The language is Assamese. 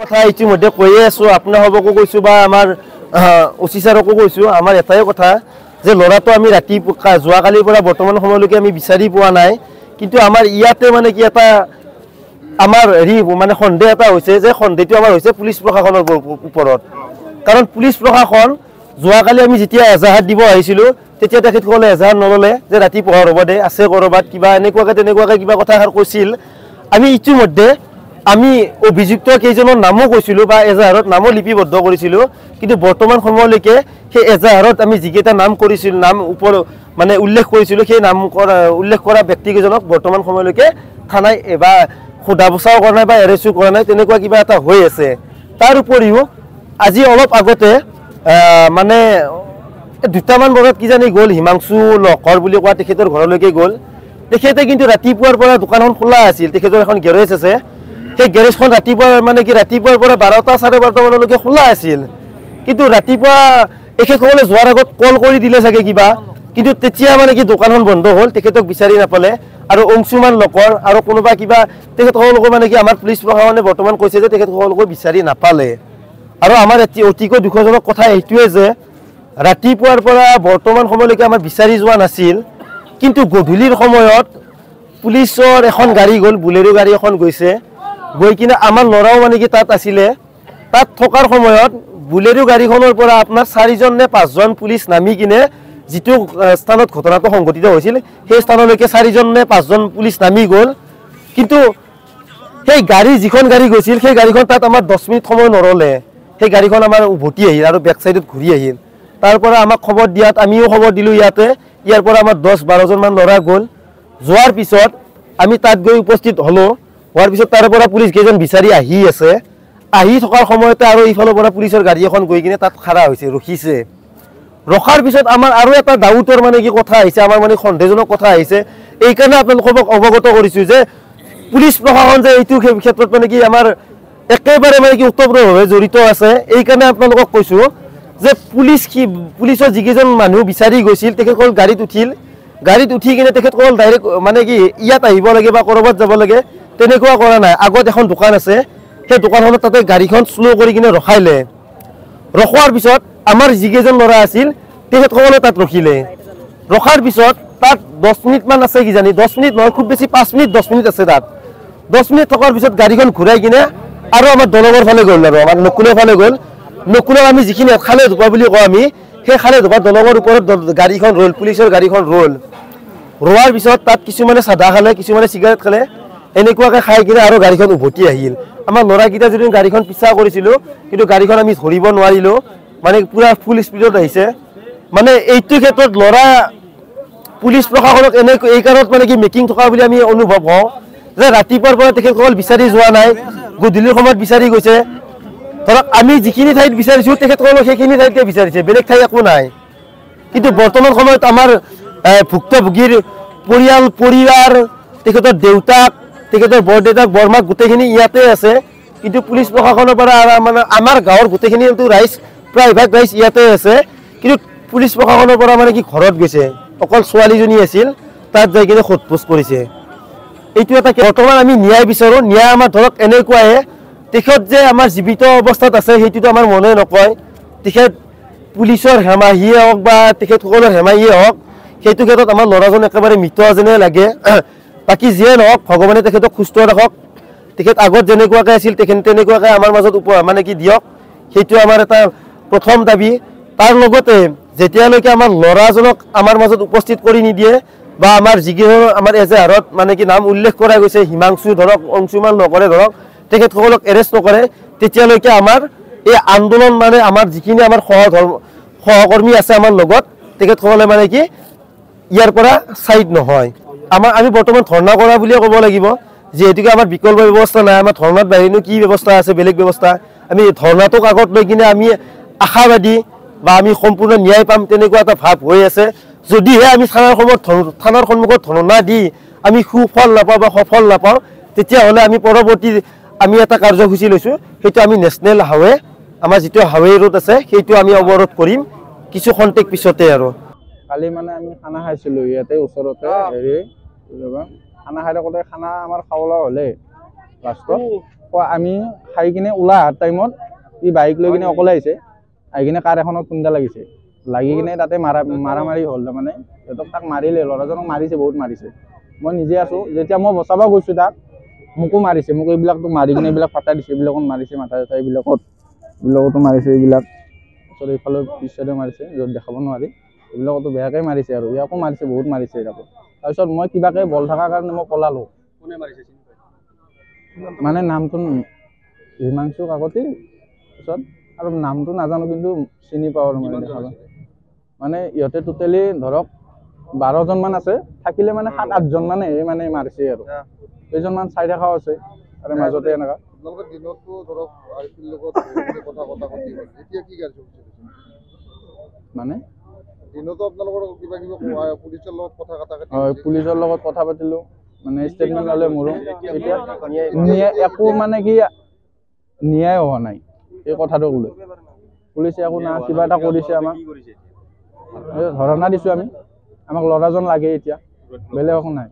কথা ইতিমধ্যে কৈয়ে আছো আপোনালোককো কৈছো বা আমাৰ ওচি ছাৰকো কৈছো আমাৰ এটাই কথা যে লৰাটো আমি ৰাতি যোৱাকালিৰ পৰা বৰ্তমান সময়লৈকে আমি বিচাৰি পোৱা নাই কিন্তু আমাৰ ইয়াতে মানে কি এটা আমাৰ হেৰি মানে সন্দেহ এটা হৈছে যে সন্দেহটো আমাৰ হৈছে পুলিচ প্ৰশাসনৰ ওপৰত কাৰণ পুলিচ প্ৰশাসন যোৱাকালি আমি যেতিয়া এজাহাত দিব আহিছিলো তেতিয়া তেখেতসকলে এজাহাত নললে যে ৰাতি পোহৰ হ'ব দে আছে কৰবাত কিবা এনেকুৱাকে তেনেকুৱাকে কিবা কথা কৈছিল আমি ইতিমধ্যে আমি অভিযুক্ত কেইজনৰ নামও কৈছিলো বা এজাহাৰত নামও লিপিবদ্ধ কৰিছিলো কিন্তু বৰ্তমান সময়লৈকে সেই এজাহাৰত আমি যিকেইটা নাম কৰিছিল নাম ওপৰ মানে উল্লেখ কৰিছিলো সেই নাম উল্লেখ কৰা ব্যক্তিকেইজনক বৰ্তমান সময়লৈকে থানাই বা খুদা বচাও কৰা নাই বা এৰেষ্টু কৰা নাই তেনেকুৱা কিবা এটা হৈ আছে তাৰ উপৰিও আজি অলপ আগতে মানে দুটামান বজাত কি জানি গ'ল হিমাংশু লকৰ বুলি কোৱা তেখেতৰ ঘৰলৈকে গ'ল তেখেতে কিন্তু ৰাতিপুৱাৰ পৰা দোকানখন খোলা আছিল তেখেতৰ এখন গেৰেজ আছে সেই গেৰেজখন ৰাতিপুৱা মানে কি ৰাতিপুৱাৰ পৰা 12টা 12:30 মানলৈকে খোলা আছিল কিন্তু ৰাতিপুৱা এখেতসকলে যোৱাৰ আগত কল কৰি দিলে চাগে কিবা কিন্তু তেতিয়া মানে কি দোকানখন বন্ধ হ'ল তেখেতক বিচাৰি নাপালে আৰু অংশুমান লকৰ আৰু কোনোবা কিবা তেখেতসকলক মানে কি আমাৰ পুলিচ প্ৰশাসনে বৰ্তমান কৈছে যে তেখেতসকলক বিচাৰি নাপালে আৰু আমাৰ অতিকৈ দুখজনক কথা এইটোৱে যে ৰাতিপুৱাৰ পৰা বৰ্তমান সময়লৈকে আমাৰ বিচাৰি যোৱা নাছিল কিন্তু গধূলিৰ সময়ত পুলিচৰ এখন গাড়ী গ'ল বুলেৰো গাড়ী এখন গৈছে গৈ কিনে আমাৰ লৰাও মানে কি তাত আছিলে তাত থকাৰ সময়ত বুলেৰো গাড়ীখনৰ পৰা আপোনাৰ 4জন নে 5জন পুলিচ নামি কিনে যেটো স্থানত ঘটনাটো সংঘটিত হৈছিল সেই স্থানলৈকে 4জন নে 5জন পুলিচ নামি গ'ল কিন্তু সেই গাড়ী যিখন গাড়ী গৈছিল সেই গাড়ীখন তাত আমাৰ 10 মিনিট সময় নৰলে সেই গাড়ীখন আমাৰ উভতি আহিল আৰু বেক সাইডত ঘূৰি আহিল তাৰ পৰা আমাক খবৰ দিয়াত আমিও খবৰ দিলো ইয়াতে ইয়াৰ পৰা আমাৰ 10-12জন মান লৰা গ'ল যোৱাৰ পিছত আমি তাত গৈ উপস্থিত হলো হোৱাৰ পিছত তাৰ পৰা পুলিচ কেইজন বিচাৰি আহি আছে আহি থকাৰ সময়তে আৰু ইফালৰ পৰা পুলিচৰ গাড়ী এখন গৈ কিনে তাত খাৰা হৈছে ৰখিছে ৰখাৰ পিছত আমাৰ আৰু এটা ডাউটৰ মানে কি কথা আহিছে আমাৰ মানে সন্দেহজনক কথা আহিছে এই কাৰণে আপোনালোকক অৱগত কৰিছো যে পুলিচ প্ৰশাসন যে এইটো ক্ষেত্ৰত মানে কি আমাৰ একেবাৰে মানে কি উত্তৰভাৱে জড়িত আছে এই কাৰণে আপোনালোকক কৈছো যে পুলিচৰ যিকেইজন মানুহ বিচাৰি গৈছিল তেখেতসকল গাড়ীত উঠি কিনে তেখেতসকল ডাইৰেক্ট মানে কি ইয়াত আহিব লাগে বা কৰবাত যাব লাগে তেনেকুৱা কৰা নাই আগত এখন দোকান আছে সেই দোকানখনত তাতে গাড়ীখন স্লো কৰি কিনে ৰখাইলে ৰখোৱাৰ পিছত আমাৰ যিকেইজন লৰা আছিল তেখেতসকলে তাত ৰখিলে ৰখাৰ পিছত তাত 10 মিনিট মান আছে কি জানি 10 মিনিট নহয় খুব বেছি 5 মিনিট 10 মিনিট আছে তাত 10 মিনিট থকাৰ পিছত গাড়ীখন ঘূৰাই কিনে আৰু আমাৰ দলঙৰ ফালে গ'ল আৰু আমাৰ নকুলৰ ফালে গ'ল নকুলৰ আমি যিখিনি খালে ধোপা বুলি কওঁ আমি সেই খালে ধোপা দলঙৰ ওপৰত গাড়ীখন ৰল পুলিচৰ গাড়ীখন ৰোৱাৰ পিছত তাত কিছুমানে চাদা খালে কিছুমানে সিগাৰেট খালে এনেকুৱাকে খাই কিনে আৰু গাড়ীখন উভতি আহিল আমাৰ লৰাকিটা যদি গাড়ীখন পিছা কৰিছিলো কিন্তু গাড়ীখন আমি ধৰিব নোৱাৰিলো মানে পুৰা ফুল স্পিডত আহিছে মানে এইটো ক্ষেত্ৰত লৰা পুলিচ প্ৰশাসনক এই কাৰণত মানে কি মেকিং থকা বুলি আমি অনুভৱ হওঁ যে ৰাতিপুৱাৰ পৰা তেখেতসকল বিচাৰি যোৱা নাই গধূলিৰ সময়ত বিচাৰি গৈছে ধৰক আমি যিখিনি ঠাইত বিচাৰিছো তেখেতসকলক সেইখিনি ঠাইতে বিচাৰিছে বেলেগ ঠাই একো নাই কিন্তু বৰ্তমান সময়ত আমাৰ ভুক্তভোগীৰ পৰিয়াল তেখেতৰ দেউতাক তেখেতৰ বৰদেউতাক বৰমাক গোটেইখিনি ইয়াতে আছে কিন্তু পুলিচ প্ৰশাসনৰ পৰা মানে আমাৰ গাঁৱৰ গোটেইখিনি ৰাইজ প্ৰায়ভাগ ৰাইজ ইয়াতে আছে কিন্তু পুলিচ প্ৰশাসনৰ পৰা মানে কি ঘৰত গৈছে অকল ছোৱালীজনী আছিল তাত যাই কিনে সোধপোছ কৰিছে এইটো এটা বৰ্তমান আমি ন্যায় বিচাৰো ন্যায় আমাৰ ধৰক এনেকুৱাই তেখেত যে আমাৰ জীৱিত অৱস্থাত আছে সেইটোতো আমাৰ মনে নকয় তেখেত পুলিচৰ হেমাহিয়ে হওক বা তেখেতসকলৰ হেমাহিয়ে হওক সেইটো ক্ষেত্ৰত আমাৰ ল'ৰাজন একেবাৰে মৃত যেনে লাগে বাকি যিয়ে নহওক ভগৱানে তেখেতক সুস্থ ৰাখক তেখেত আগত যেনেকুৱাকৈ আছিল তেনেকুৱাকৈ আমাৰ মাজত মানে কি দিয়ক সেইটো আমাৰ এটা প্ৰথম দাবী তাৰ লগতে যেতিয়ালৈকে আমাৰ ল'ৰাজনক আমাৰ মাজত উপস্থিত কৰি নিদিয়ে বা আমাৰ যিকেইজন আমাৰ এজাহাৰত মানে কি নাম উল্লেখ কৰা গৈছে হিমাংশু ধৰক অংশুমান নকৰে ধৰক তেখেতসকলক এৰেষ্ট নকৰে তেতিয়ালৈকে আমাৰ এই আন্দোলন মানে আমাৰ যিখিনি আমাৰ সহকৰ্মী আছে আমাৰ লগত তেখেতসকলে মানে কি ইয়াৰ পৰা সাইড নহয় আমি বৰ্তমান ধৰ্ণা কৰা বুলিয়ে ক'ব লাগিব যেহেতুকে আমাৰ বিকল্প ব্যৱস্থা নাই আমাৰ ধৰ্ণাত বাহিৰনো কি ব্যৱস্থা আছে বেলেগ ব্যৱস্থা আমি ধৰ্ণাটোক আগত লৈ কিনে আমি আশাবাদী বা আমি সম্পূৰ্ণ ন্যায় পাম তেনেকুৱা এটা ভাৱ হৈ আছে যদিহে আমি থানাৰ সন্মুখত ধৰ্ণা দি আমি সুফল নাপাওঁ বা সফল নাপাওঁ তেতিয়াহ'লে আমি পৰৱৰ্তী আমি এটা কাৰ্যসূচী লৈছো সেইটো আমি নেশ্যনেল হাইৱে আমাৰ যেটো হাইৱে ৰোড আছে সেইটো আমি অৱৰোধ কৰিম কিছু খন্তেক পিছতে আৰু কালি মানে আমি খানা খাইছিলো ইয়াতে ওচৰতে হেৰি খানা খাই থাকোঁতে খানা আমাৰ খাবলৈ হ'লে লাষ্টত আমি খাই কিনে ওলাই অহাৰ টাইমত ই বাইক লৈ কিনে অকলে আহিছে, আহি কিনে কাৰ এখনত খুন্দা লাগিছে, লাগি কিনে তাতে মাৰামাৰি হ'ল। তাৰমানে সিহঁতক তাক মাৰিলে, ল'ৰাজনক মাৰিছে, বহুত মাৰিছে। মই নিজে আছোঁ, যেতিয়া মই বচাব গৈছোঁ তাক মোকো মাৰিছে, মোক এইবিলাকতো মাৰি কিনে এইবিলাক ফাটাই দিছে, এইবিলাকত মাৰিছে, মাথা চাথা এইবিলাকতো মাৰিছে, এইবিলাক ওচৰত এইফালে পিছ চাইডে মাৰিছে, য'ত দেখাব নোৱাৰি এইবিলাকতো বেয়াকৈ মাৰিছে আৰু ইয়াকো মাৰিছে, বহুত মাৰিছে তাকো। তাৰপিছত মই কিবাকৈ বল থকাৰ কাৰণে মই পলালোঁ। মানে নামটো হিমাংশু কাকতি, পিছত আৰু নামটো নাজানো কিন্তু চিনি পাওঁ আৰু মানে দেখা পাওঁ। মানে ইহঁতে টোটেলি ধৰক 12জন মান আছে, থাকিলে মানে 7-8জন মানেহে মানে মাৰিছে আৰু কেইজনমান চাই থকাও আছে আৰু মাজতে এনেকুৱা। মানে পুলিচৰ লগত কথা পাতিলোঁ, মানে ষ্টেটমেণ্ট ল'লে মোৰো। এতিয়া একো মানে কি ন্যায় হোৱা নাই এই কথাটোক লৈ। পুলিচে একো না কিবা এটা কৰিছে, আমাক ধৰণা দিছোঁ আমি, আমাক ল'ৰাজন লাগে এতিয়া, বেলেগ একো নাই।